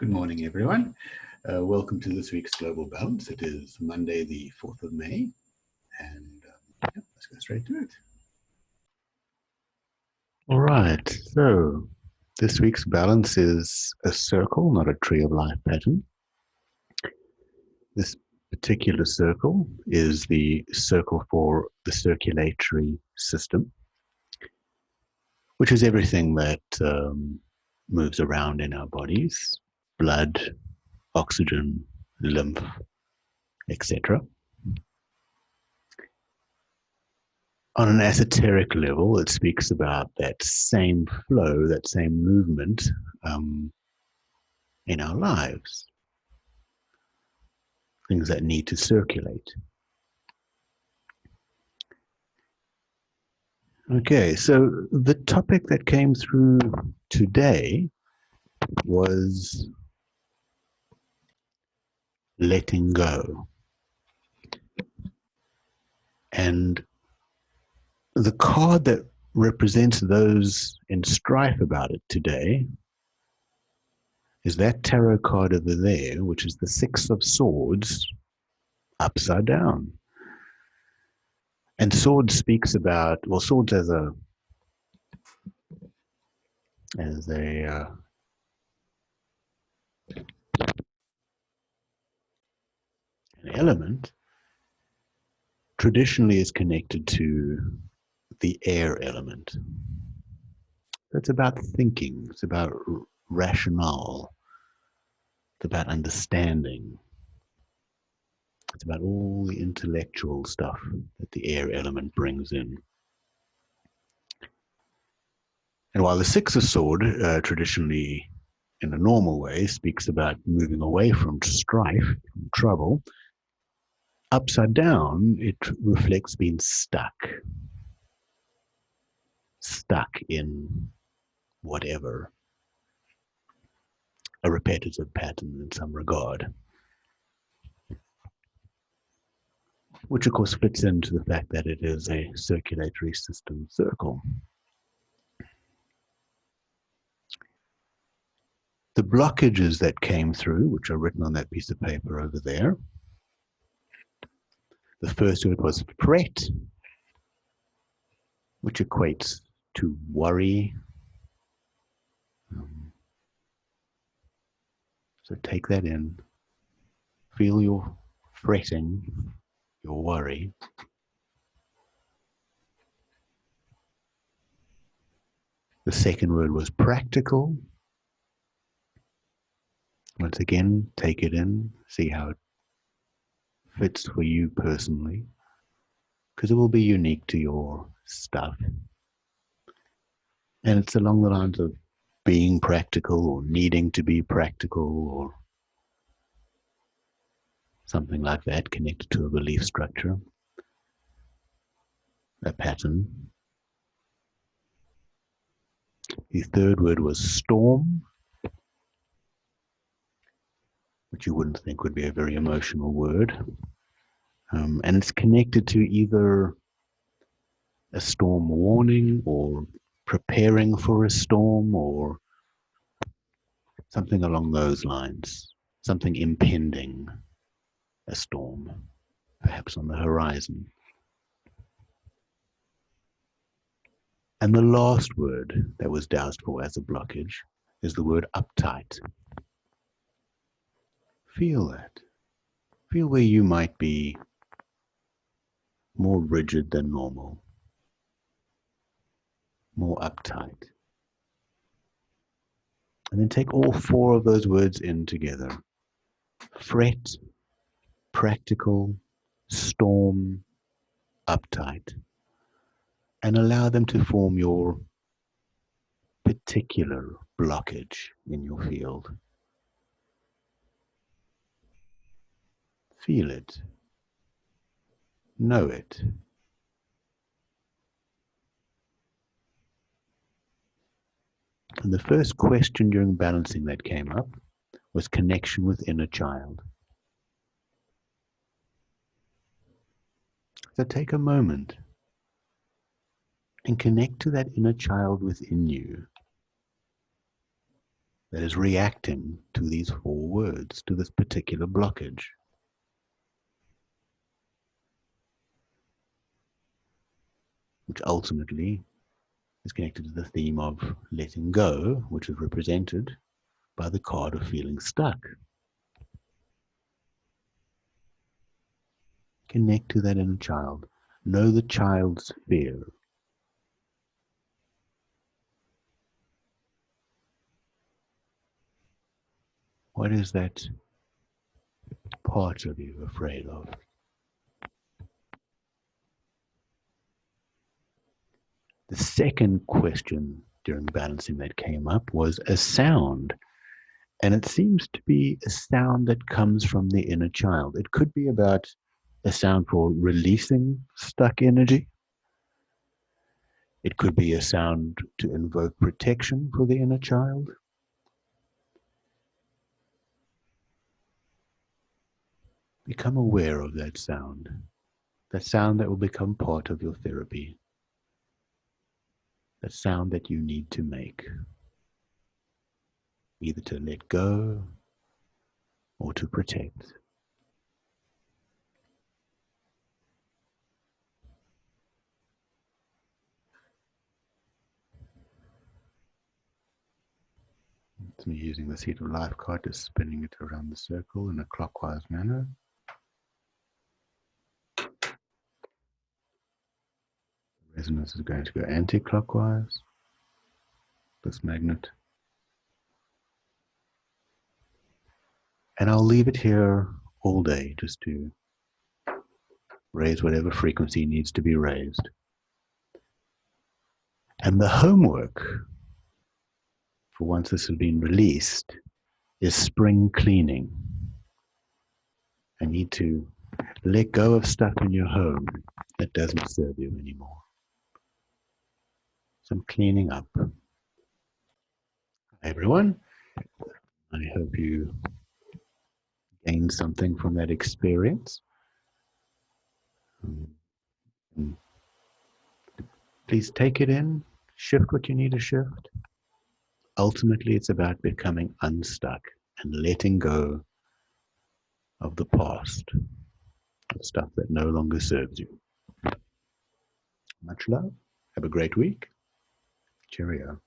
Good morning, everyone. Welcome to this week's Global Balance. It is Monday, the 4th of May, and let's go straight to it. All right, so this week's balance is a circle, not a tree of life pattern. This particular circle is the circle for the circulatory system, which is everything that moves around in our bodies: blood, oxygen, lymph, etc. On an esoteric level, it speaks about that same flow, that same movement in our lives, things that need to circulate. Okay, so the topic that came through today was letting go. And the card that represents those in strife about it today is that tarot card over there, which is the Six of Swords upside down. And Swords speaks about, well, Swords as an element, traditionally is connected to the air element. It's about thinking, it's about rationale, it's about understanding. It's about all the intellectual stuff that the air element brings in. And while the Six of Swords traditionally, in a normal way, speaks about moving away from strife, from trouble, upside down, it reflects being stuck in whatever, a repetitive pattern in some regard. Which of course fits into the fact that it is a circulatory system circle. The blockages that came through, which are written on that piece of paper over there, the first word was fret, which equates to worry. So take that in, feel your fretting, your worry. The second word was practical. Once again, take it in, see how it fits for you personally, because it will be unique to your stuff. And it's along the lines of being practical or needing to be practical or something like that, connected to a belief structure, a pattern. The third word was storm, which you wouldn't think would be a very emotional word. And it's connected to either a storm warning or preparing for a storm or something along those lines, something impending, a storm, perhaps on the horizon. And the last word that was doused for as a blockage is the word uptight. Feel that. Feel where you might be more rigid than normal, more uptight. And then take all four of those words in together. Fret, practical, storm, uptight. And allow them to form your particular blockage in your field. Feel it. Know it. And the first question during balancing that came up was connection with inner child. So take a moment and connect to that inner child within you. that is reacting to these four words, to this particular blockage. Which ultimately is connected to the theme of letting go, which is represented by the card of feeling stuck. Connect to that inner child. Know the child's fear. What is that part of you afraid of? The second question during balancing that came up was a sound. And it seems to be a sound that comes from the inner child. It could be about a sound for releasing stuck energy. It could be a sound to invoke protection for the inner child. Become aware of that sound that will become part of your therapy, that sound that you need to make, either to let go or to protect. It's me using the Seat of Life card, just spinning it around the circle in a clockwise manner. Resonance is going to go anti-clockwise, this magnet. And I'll leave it here all day just to raise whatever frequency needs to be raised. And the homework for once this has been released is spring cleaning. I need to let go of stuff in your home that doesn't serve you anymore. Some cleaning up. Hi everyone. I hope you gained something from that experience. Please take it in, shift what you need to shift. Ultimately, it's about becoming unstuck and letting go of the past, of stuff that no longer serves you. Much love. Have a great week. Cheerio.